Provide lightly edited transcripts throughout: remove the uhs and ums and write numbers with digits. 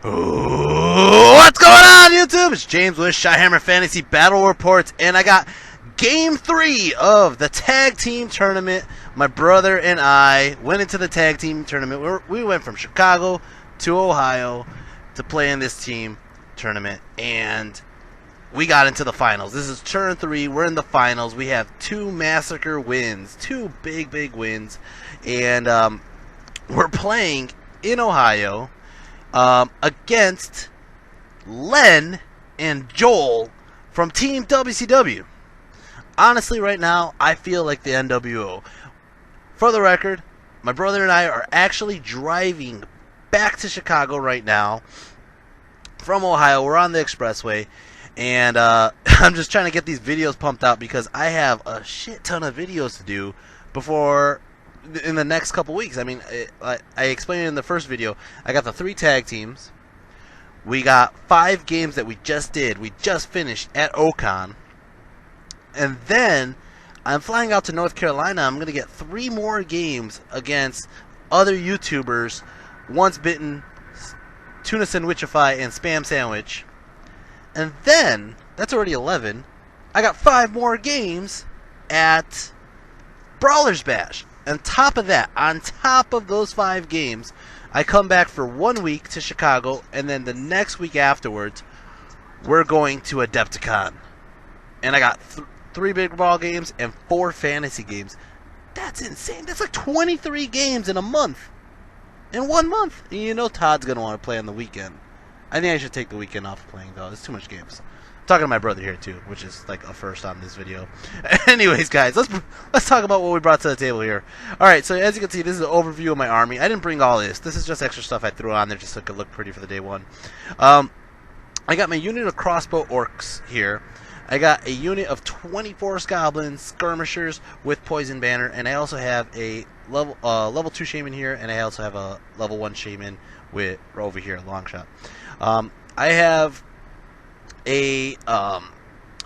What's going on, YouTube? It's James with ChiHammer Fantasy Battle Reports, and I got Game 3 of the Tag Team Tournament. My brother and I went into the Tag Team Tournament. We went from Chicago to Ohio to play in this team tournament, and we got into the finals. This is turn 3. We're in the finals. We have 2 massacre wins, 2 big wins, and we're playing in Ohio against Len and Joel from Team WCW. Honestly, right now, I feel like the NWO. For the record, my brother and I are actually driving back to Chicago right now from Ohio. We're on the expressway, and I'm just trying to get these videos pumped out because I have a shit ton of videos to do before in the next couple weeks. I mean, I explained in the first video, I got the 3 tag teams. We got 5 games that we just did. We just finished at Ocon. And then I'm flying out to North Carolina. I'm going to get 3 more games against other YouTubers, Once Bitten, Tuna Sandwichify, and Spam Sandwich. And then, that's already 11, I got 5 more games at Brawler's Bash. On top of that, on top of those 5 games, I come back for 1 week to Chicago, and then the next week afterwards, we're going to Adepticon. And I got 3 big ball games and 4 fantasy games. That's insane. That's like 23 games in a month. In 1 month. And you know Todd's going to want to play on the weekend. I think I should take the weekend off playing, though. It's too much games. I'm talking to my brother here, too, which is like a first on this video. Anyways, guys, let's talk about what we brought to the table here. Alright, so as you can see, this is an overview of my army. I didn't bring all this. This is just extra stuff I threw on there just so it could look pretty for the day one. I got my unit of crossbow orcs here. I got a unit of 24 goblins, skirmishers with poison banner, and I also have a level 2 shaman here, and I also have a level 1 shaman with over here, long shot. I have a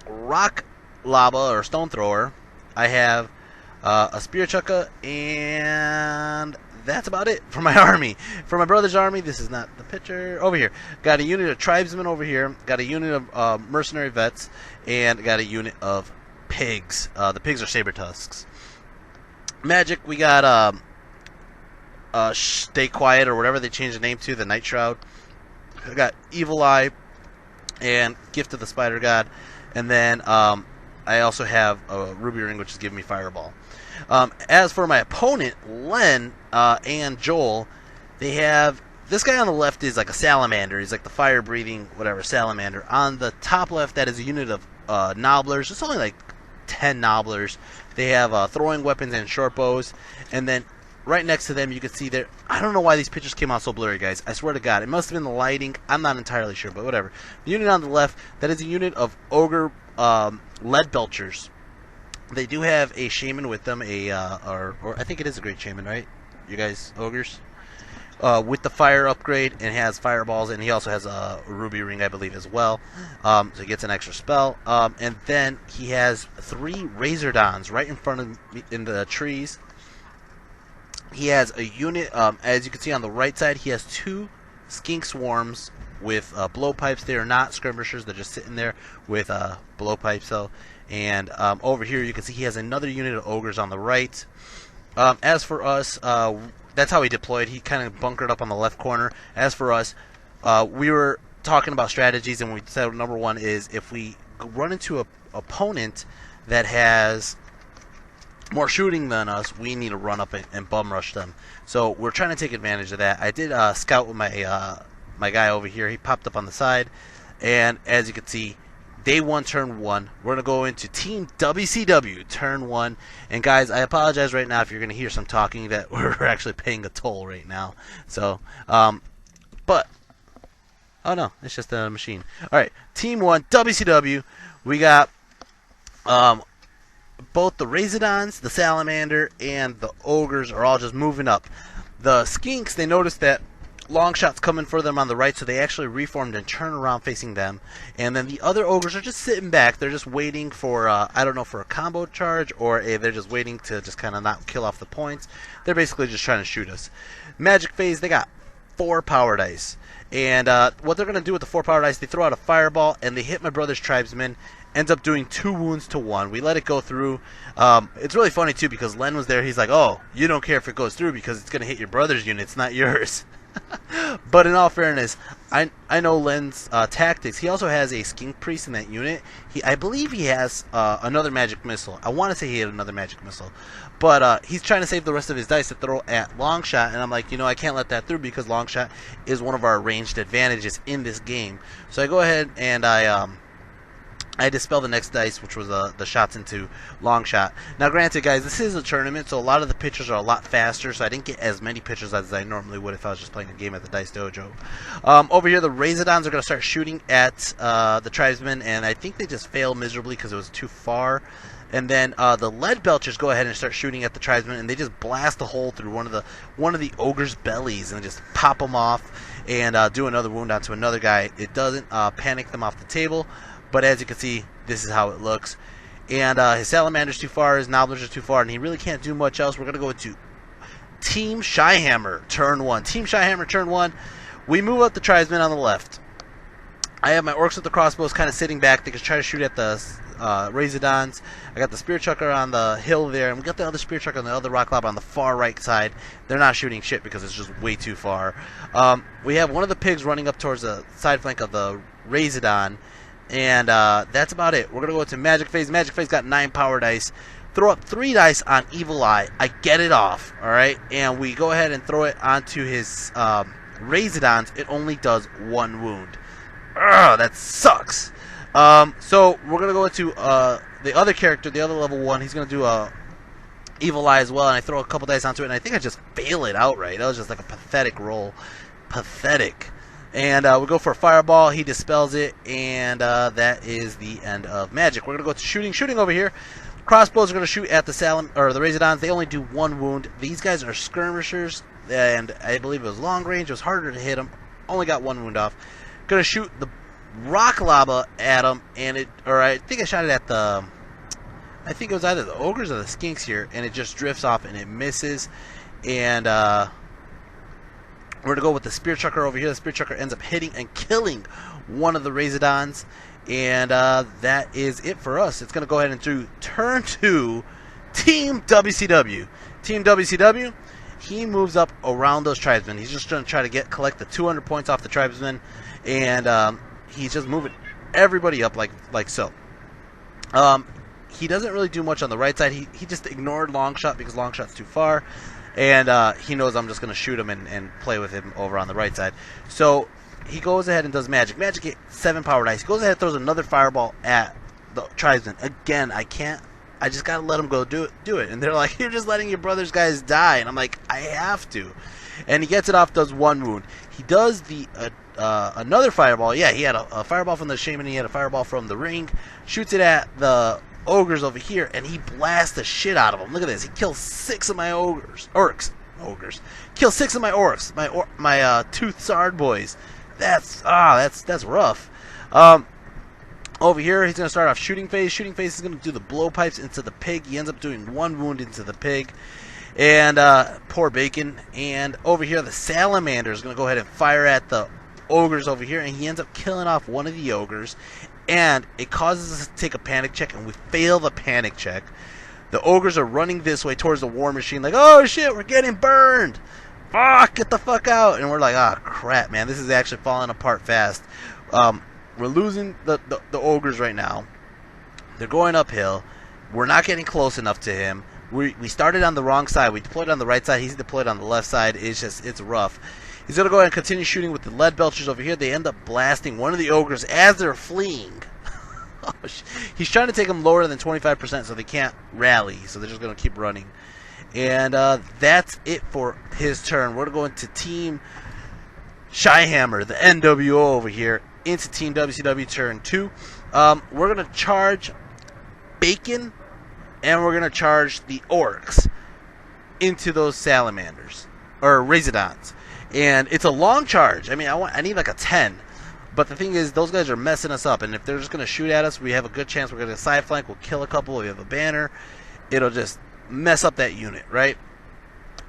rock lava or stone thrower. I have a spear chucker, and that's about it for my army. For my brother's army, this is not the picture. Over here, got a unit of tribesmen over here. Got a unit of mercenary vets, and got a unit of pigs. The pigs are saber tusks. Magic, we got Stay Quiet or whatever they changed the name to, the Night Shroud. I got Evil Eye and Gift of the Spider God, and then I also have a Ruby Ring, which is giving me Fireball. As for my opponent, Len and Joel, they have this guy on the left is like a salamander. He's like the fire-breathing whatever salamander. On the top left, that is a unit of nobblers. It's only like 10 nobblers. They have throwing weapons and short bows, and then right next to them, you can see there. I don't know why these pictures came out so blurry, guys. I swear to God, it must have been the lighting. I'm not entirely sure, but whatever. The unit on the left, that is a unit of ogre lead belchers. They do have a shaman with them, or I think it is a great shaman, right? You guys, ogres, with the fire upgrade, and has fireballs, and he also has a ruby ring, I believe, as well. So he gets an extra spell, and then he has 3 razordons right in front of me in the trees. He has a unit, as you can see on the right side, he has 2 skink swarms with blowpipes. They are not skirmishers, they're just sitting there with blowpipes, though. And over here, you can see he has another unit of ogres on the right. As for us, that's how he deployed. He kind of bunkered up on the left corner. As for us, we were talking about strategies, and we said number 1 is if we run into an opponent that has more shooting than us, we need to run up and bum rush them. So we're trying to take advantage of that. I did scout with my my guy over here. He popped up on the side, and as you can see, day 1, turn 1, we're gonna go into Team WCW turn 1. And guys, I apologize right now if you're gonna hear some talking, that we're actually paying a toll right now. So, but oh no, it's just a machine. All right, Team 1 WCW. We got both the Razordons, the Salamander, and the Ogres are all just moving up. The Skinks, they noticed that long shots coming for them on the right, so they actually reformed and turned around facing them. And then the other Ogres are just sitting back. They're just waiting for, I don't know, for a combo charge, or they're just waiting to just kind of not kill off the points. They're basically just trying to shoot us. Magic phase, they got 4 power dice. And what they're going to do with the 4 power dice, they throw out a fireball, and they hit my brother's tribesman. Ends up doing 2 wounds to 1. We let it go through. It's really funny, too, because Len was there. He's like, oh, you don't care if it goes through because it's going to hit your brother's unit. It's not yours. But in all fairness, I know Len's tactics. He also has a skink priest in that unit. I believe he has another magic missile. I want to say he had another magic missile. But he's trying to save the rest of his dice to throw at Longshot. And I'm like, I can't let that through because Longshot is one of our ranged advantages in this game. So I go ahead and I dispel the next dice, which was the shots into Longshot. Now, granted, guys, this is a tournament, so a lot of the pitchers are a lot faster, so I didn't get as many pitchers as I normally would if I was just playing a game at the Dice Dojo. Over here, the Razodons are going to start shooting at the Tribesmen, and I think they just fail miserably because it was too far. And then the Lead Belchers go ahead and start shooting at the Tribesmen, and they just blast a hole through one of the Ogre's bellies and just pop them off and do another wound onto another guy. It doesn't panic them off the table. But as you can see, this is how it looks. And his Salamander's too far, his Nobblers are too far, and he really can't do much else. We're going to go into Team ChiHammer, turn 1. Team ChiHammer, turn 1. We move up the Tribesmen on the left. I have my Orcs with the crossbows kind of sitting back. They can try to shoot at the Razodons. I got the Spear Chucker on the hill there, and we got the other Spear Chucker on the other Rock Lob on the far right side. They're not shooting shit because it's just way too far. We have one of the pigs running up towards the side flank of the Razodon. And that's about it. We're going to go into Magic Phase. Magic Phase got 9 power dice. Throw up 3 dice on Evil Eye. I get it off, alright? And we go ahead and throw it onto his Razodons. It only does 1 wound. Ugh, that sucks. So we're going to go into the other character, the other level 1. He's going to do Evil Eye as well. And I throw a couple dice onto it. And I think I just fail it outright. That was just like a pathetic roll. Pathetic. And we go for a fireball. He dispels it, and that is the end of magic. We're gonna go to shooting. Shooting over here. Crossbows are gonna shoot at the the Razodons. They only do 1 wound. These guys are skirmishers, and I believe it was long range. It was harder to hit them. Only got 1 wound off. Gonna shoot the rock lava at them, and I think I shot it at the. I think it was either the ogres or the skinks here, and it just drifts off and it misses, and we're going to go with the Spear Chucker over here. The Spear Chucker ends up hitting and killing one of the Razodons. And that is it for us. It's going to go ahead and do turn 2, Team WCW. Team WCW, he moves up around those Tribesmen. He's just going to try to collect the 200 points off the Tribesmen. And he's just moving everybody up like so. He doesn't really do much on the right side. He just ignored Longshot because Longshot's too far. And he knows I'm just going to shoot him and play with him over on the right side. So he goes ahead and does magic. Magic hit 7 power dice. He goes ahead and throws another fireball at the Tribesman. Again, I can't. I just got to let him go do it. And they're like, you're just letting your brother's guys die. And I'm like, I have to. And he gets it off, does 1 wound. He does the another fireball. Yeah, he had a fireball from the Shaman. He had a fireball from the ring. Shoots it at the ogres over here, and he blasts the shit out of them. Look at this. He kills 6 of my ogres. Kills 6 of my orcs. My toothed sard boys. That's rough. Over here, he's going to start off shooting phase. Shooting phase is going to do the blowpipes into the pig. He ends up doing 1 wound into the pig. And poor Bacon. And over here, the salamander is going to go ahead and fire at the ogres over here, and he ends up killing off one of the ogres. And it causes us to take a panic check, and we fail the panic check. The ogres are running this way towards the war machine like, oh shit, we're getting burned. Fuck, get the fuck out. And we're like, ah, crap, man, this is actually falling apart fast. We're losing the ogres right now. They're going uphill. We're not getting close enough to him. We started on the wrong side. We deployed on the right side. He's deployed on the left side. It's rough. He's going to go ahead and continue shooting with the lead belchers over here. They end up blasting one of the ogres as they're fleeing. He's trying to take them lower than 25% so they can't rally. So they're just going to keep running. And that's it for his turn. We're going to Team ChiHammer, the NWO over here, into Team WCW turn 2. We're going to charge Bacon, and we're going to charge the orcs into those salamanders, or Razodons. And it's a long charge. I mean, I need like a 10. But the thing is, those guys are messing us up. And if they're just going to shoot at us, we have a good chance we're going to side flank. We'll kill a couple. We have a banner. It'll just mess up that unit, right?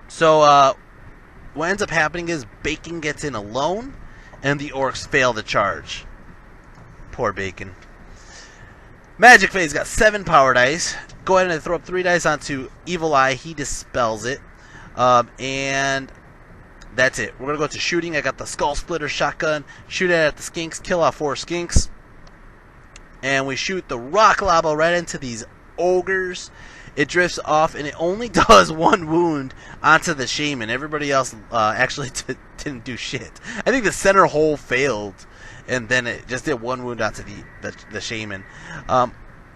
So what ends up happening is Bacon gets in alone, and the orcs fail to charge. Poor Bacon. Magic Phase got 7 power dice. Go ahead and throw up 3 dice onto Evil Eye. He dispels it. And that's it. We're going to go to shooting. I got the Skull Splitter shotgun. Shoot it at the skinks. Kill off 4 skinks. And we shoot the Rock Lava right into these ogres. It drifts off, and it only does 1 wound onto the shaman. Everybody else actually didn't do shit. I think the center hole failed, and then it just did 1 wound onto the shaman.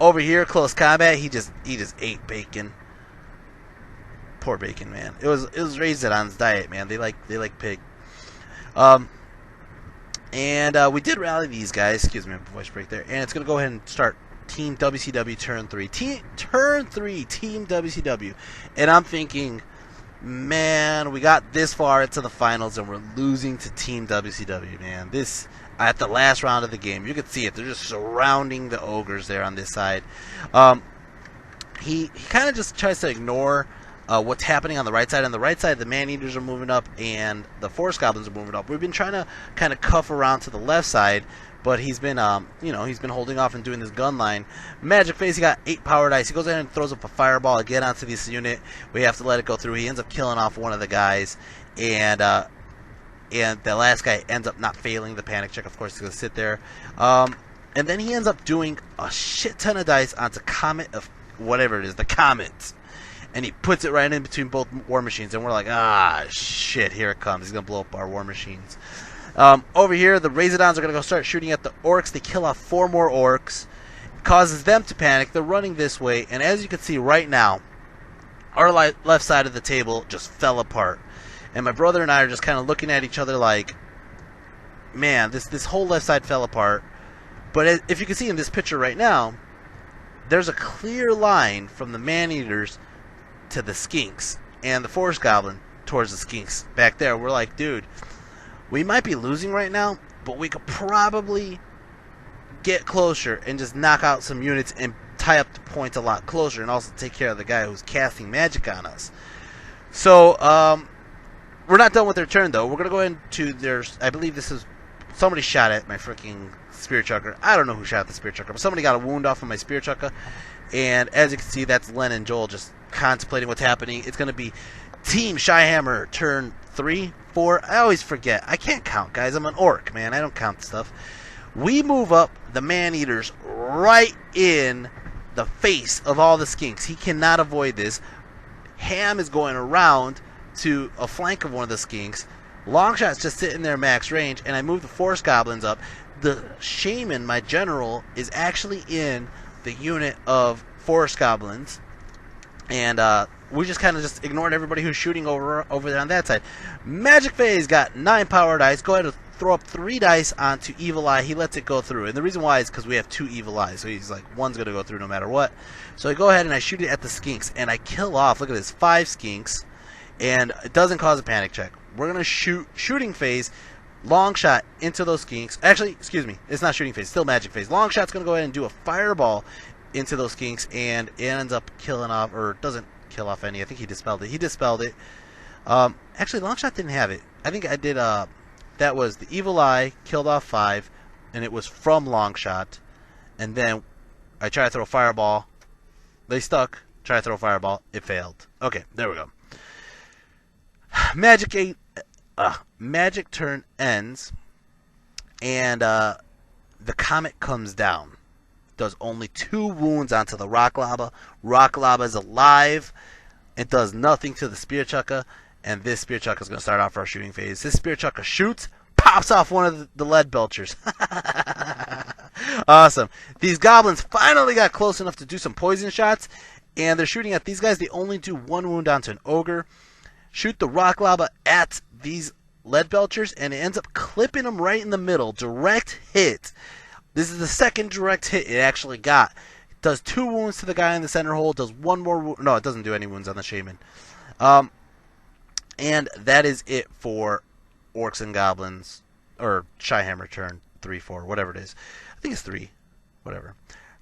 Over here, close combat, he just ate Bacon. Poor Bacon, man. It was Razedon's diet, man. They like pig. And we did rally these guys. Excuse me, voice break there. And it's gonna go ahead and start Team WCW turn 3. Turn 3, Team WCW. And I'm thinking, man, we got this far into the finals and we're losing to Team WCW, man. This, at the last round of the game, you can see it. They're just surrounding the ogres there on this side. He kind of just tries to ignore what's happening on the right side. On the right side, the man-eaters are moving up and the forest goblins are moving up. We've been trying to kind of cuff around to the left side, but he's been, he's been holding off and doing this gun line. Magic Face, he got 8 power dice. He goes ahead and throws up a fireball again onto this unit. We have to let it go through. He ends up killing off one of the guys, and the last guy ends up not failing the panic check. Of course, he's going to sit there. And then he ends up doing a shit ton of dice onto Comet of whatever it is, the Comet. And he puts it right in between both war machines. And we're like, ah, shit, here it comes. He's going to blow up our war machines. Over here, the Razedons are going to go start shooting at the orcs. They kill off 4 more orcs. It causes them to panic. They're running this way. And as you can see right now, our left side of the table just fell apart. And my brother and I are just kind of looking at each other like, man, this whole left side fell apart. But if you can see in this picture right now, there's a clear line from the man-eaters to the skinks and the forest goblin towards the skinks back there. We're like, dude, we might be losing right now, but we could probably get closer and just knock out some units and tie up the points a lot closer, and also take care of the guy who's casting magic on us. So we're not done with their turn though. We're gonna go into their, I believe this is, somebody shot at my freaking spear chucker. I don't know who shot the spear chucker, but somebody got a wound off of my spear chucker. And as you can see, that's Len and Joel just contemplating what's happening. It's going to be Team ChiHammer turn 3, 4. I always forget. I can't count, guys. I'm an orc, man. I don't count stuff. We move up the man-eaters right in the face of all the skinks. He cannot avoid this. Ham is going around to a flank of one of the skinks. Longshot's just sitting there max range, and I move the forest goblins up. The shaman, my general, is actually in the unit of forest goblins, and we just kind of just ignored everybody who's shooting over there on that side. Magic Phase got 9 power dice. Go ahead and throw up 3 dice onto Evil Eye. He lets it go through, and the reason why is because we have 2 Evil Eyes, so he's like, one's going to go through no matter what. So I go ahead and I shoot it at the skinks, and I kill off, look at this, 5 skinks, and it doesn't cause a panic check. We're going to shoot shooting phase, long shot into those skinks. Actually, excuse me, it's not shooting phase, still magic phase. Long shot's going to go ahead and do a fireball into those skinks, and it ends up killing off, or doesn't kill off any. I think he dispelled it. He dispelled it. Actually, long shot didn't have it. I think I did, that was the Evil Eye, killed off 5, and it was from long shot. And then I tried to throw a fireball. They stuck. Tried to throw a fireball. It failed. Okay, there we go. Magic turn ends, and the comet comes down. Does only 2 wounds onto the rock lava. Rock lava is alive. It does nothing to the spear chucker, and this spear chucker is going to start off our shooting phase. This spear chucker shoots, pops off one of the lead belchers. Awesome. These goblins finally got close enough to do some poison shots, and they're shooting at these guys. They only do 1 wound onto an ogre. Shoot the rock lava at these lead belchers, and it ends up clipping them right in the middle. Direct hit. This is the second direct hit it actually got. It does 2 wounds to the guy in the center hole. Does 1 more wound. No, it doesn't do any wounds on the shaman. And that is it for Orcs and Goblins, or ChiHammer turn 3, 4, whatever it is. I think it's 3, whatever.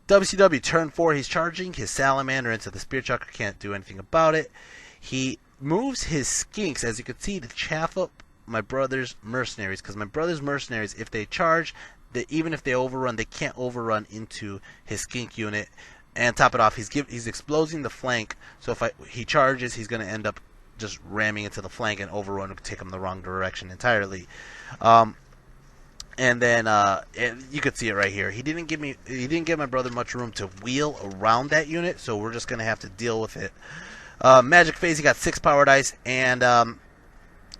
WCW turn 4. He's charging his salamander into the spear chucker. Can't do anything about it. He moves his skinks, as you can see, to chaff up my brother's mercenaries. Because my brother's mercenaries, if they charge, even if they overrun, they can't overrun into his skink unit. And top it off, he's exposing the flank. So if he charges, he's going to end up just ramming into the flank and overrun and take him the wrong direction entirely. And then you could see it right here. He didn't give my brother much room to wheel around that unit, so we're just gonna have to deal with it. Magic phase, he got 6 power dice, and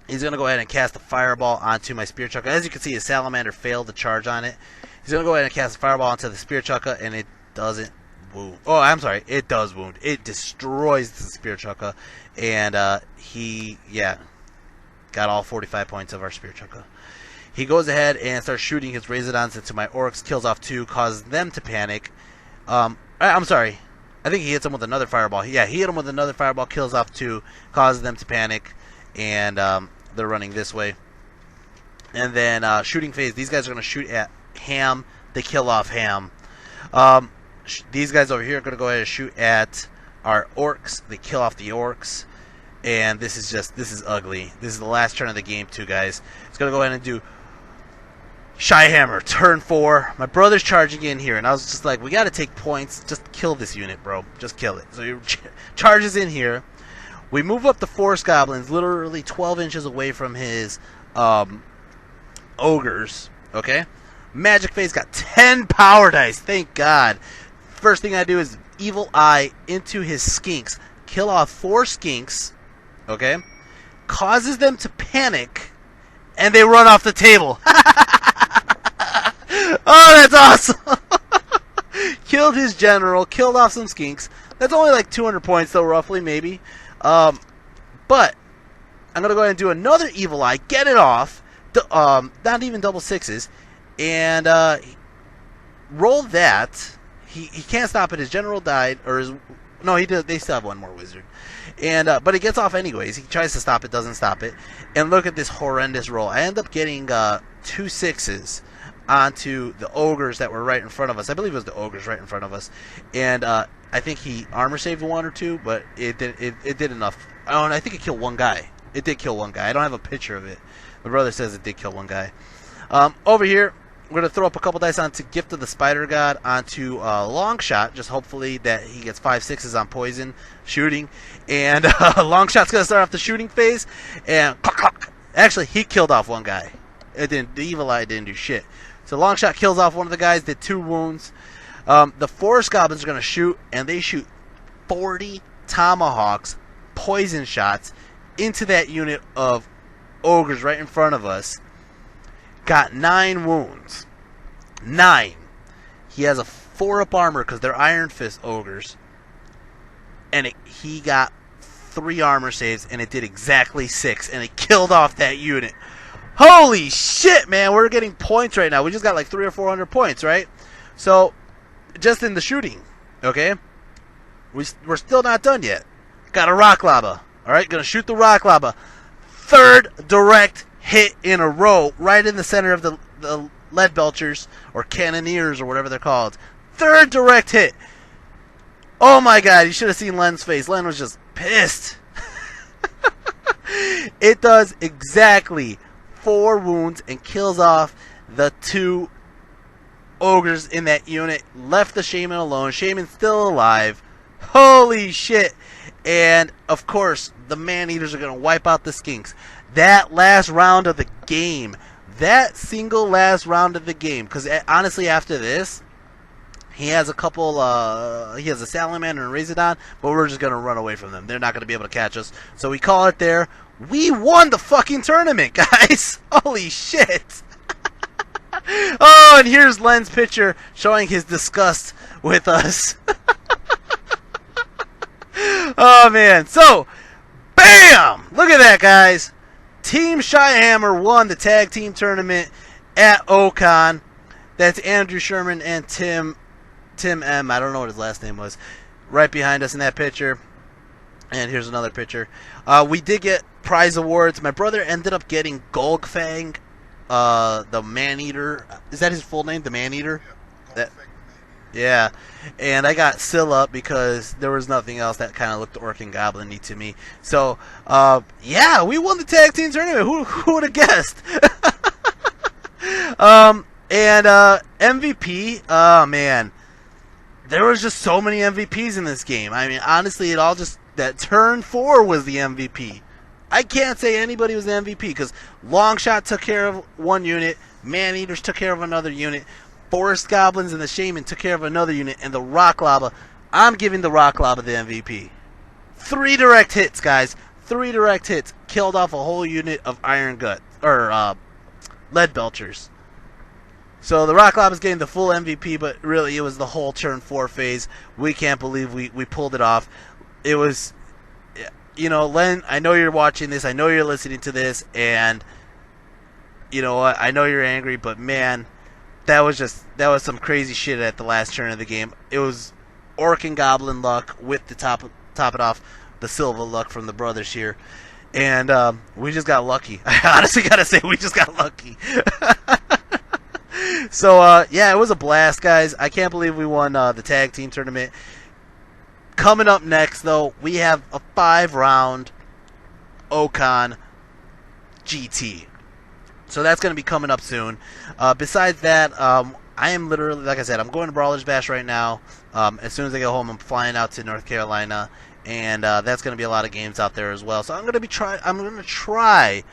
he's gonna go ahead and cast a fireball onto my spear chucker. As you can see, his salamander failed to charge on it. He's gonna go ahead and cast a fireball onto the spear chucker, and it doesn't wound. Oh, I'm sorry, it does wound. It destroys the spear chucker, and he got all 45 points of our spear chucker. He goes ahead and starts shooting his Razordons into my orcs, kills off 2, causes them to panic. I'm sorry. I think he hits them with another fireball. Yeah, he hit them with another fireball, kills off 2, causes them to panic, and they're running this way. And then shooting phase, these guys are going to shoot at Ham. They kill off Ham. These guys over here are going to go ahead and shoot at our orcs. They kill off the orcs. And this is ugly. This is the last turn of the game too, guys. It's going to go ahead and do ChiHammer, turn 4. My brother's charging in here, and I was just like, we got to take points. Just kill this unit, bro. Just kill it. So he charges in here. We move up the Force Goblins, literally 12 inches away from his ogres. Okay? Magic Phase got 10 power dice. Thank God. First thing I do is Evil Eye into his skinks. Kill off 4 skinks. Okay? Causes them to panic, and they run off the table. Oh, that's awesome! Killed his general, killed off some skinks. That's only like 200 points, though, roughly, maybe. But I'm gonna go ahead and do another Evil Eye, get it off. Not even double 6s, and roll that. He can't stop it. His general died, or his no, he did. They still have one more wizard, and but it gets off anyways. He tries to stop it, doesn't stop it, and look at this horrendous roll. I end up getting 2 6s onto the ogres that were right in front of us. I believe it was the ogres right in front of us, and I think he armor saved 1 or 2, but it did enough. Oh, and I think it killed 1 guy. It did kill 1 guy. I don't have a picture of it. My brother says it did kill 1 guy. Over here, we're going to throw up a couple dice onto Gift of the Spider God, onto Long Shot, just hopefully that he gets 5 6s on poison shooting. And Long Shot's going to start off the shooting phase. And actually, he killed off 1 guy. The Evil Eye didn't do shit. So Long Shot kills off 1 of the guys, did 2 wounds. The Forest Goblins are going to shoot, and they shoot 40 tomahawks, poison shots, into that unit of ogres right in front of us. Got 9 wounds. 9. He has a 4-up armor because they're Iron Fist ogres. And he got 3 armor saves, and it did exactly 6. And it killed off that unit. Holy shit, man. We're getting points right now. We just got like 300 or 400 points, right? So, just in the shooting, okay? We're still not done yet. Got a rock lava. Alright, gonna shoot the rock lava. 3rd direct hit in a row, right in the center of the lead belchers, or cannoneers, or whatever they're called. 3rd direct hit. Oh my god, you should have seen Len's face. Len was just pissed. It does exactly 4 wounds and kills off the 2 ogres in that unit. Left the Shaman alone. Shaman's still alive. Holy shit. And, of course, the man-eaters are going to wipe out the skinks. That last round of the game. That single last round of the game. Because, honestly, after this, he has a couple, he has a Salamander and a Razordon, but we're just going to run away from them. They're not going to be able to catch us. So we call it there. We won the fucking tournament, guys. Holy shit. Oh, and here's Len's picture showing his disgust with us. Oh, man. So, bam! Look at that, guys. Team ChiHammer won the tag team tournament at Ocon. That's Andrew Sherman and Tim M. I don't know what his last name was. Right behind us in that picture. And here's another picture. We did get prize awards. My brother ended up getting Golgfang, the Man-Eater. Is that his full name, the Man-Eater? Yeah, Yeah, and I got Scylla because there was nothing else that kind of looked Orc and Goblin-y to me. So, yeah, we won the tag team tournament. Who would have guessed? And MVP, oh man, there was just so many MVPs in this game. I mean, honestly, it all just that turn 4 was the MVP. I can't say anybody was the MVP because Longshot took care of one unit, Man-Eaters took care of another unit, Forest Goblins and the Shaman took care of another unit, and the Rock Lava, I'm giving the Rock Lava the MVP. 3 direct hits, guys. 3 direct hits. Killed off a whole unit of Iron Gut, or Lead Belchers. So the Rock Lava is getting the full MVP, but really it was the whole turn 4 phase. We can't believe we pulled it off. It was, you know, Len, I know you're watching this. I know you're listening to this, and you know what? I know you're angry, but man, that was some crazy shit at the last turn of the game. It was Orc and Goblin luck with the top it off, the Silva luck from the brothers here, and we just got lucky. I honestly gotta say, we just got lucky. So yeah, it was a blast, guys. I can't believe we won the tag team tournament. Coming up next, though, we have a 5-round Ocon GT. So that's going to be coming up soon. Besides that, I am literally, like I said, I'm going to Brawlers Bash right now. As soon as I get home, I'm flying out to North Carolina, and that's going to be a lot of games out there as well. So I'm going to try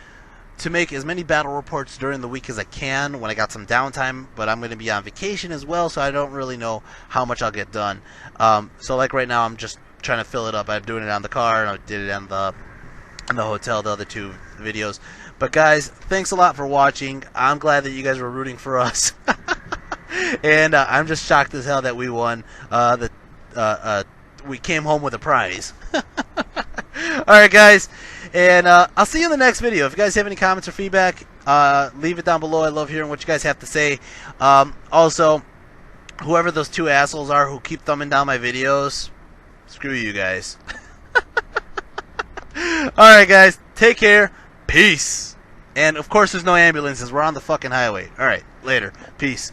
to make as many battle reports during the week as I can when I got some downtime, but I'm going to be on vacation as well, so I don't really know how much I'll get done. So like right now, I'm just trying to fill it up. I'm doing it on the car, and I did it on the hotel, the other 2 videos. But guys, thanks a lot for watching. I'm glad that you guys were rooting for us. And I'm just shocked as hell that we won. We came home with a prize. Alright guys, and I'll see you in the next video. If you guys have any comments or feedback, leave it down below. I love hearing what you guys have to say. Also, whoever those 2 assholes are who keep thumbing down my videos, screw you guys. Alright guys, take care. Peace. And of course there's no ambulances. We're on the fucking highway. Alright, later. Peace.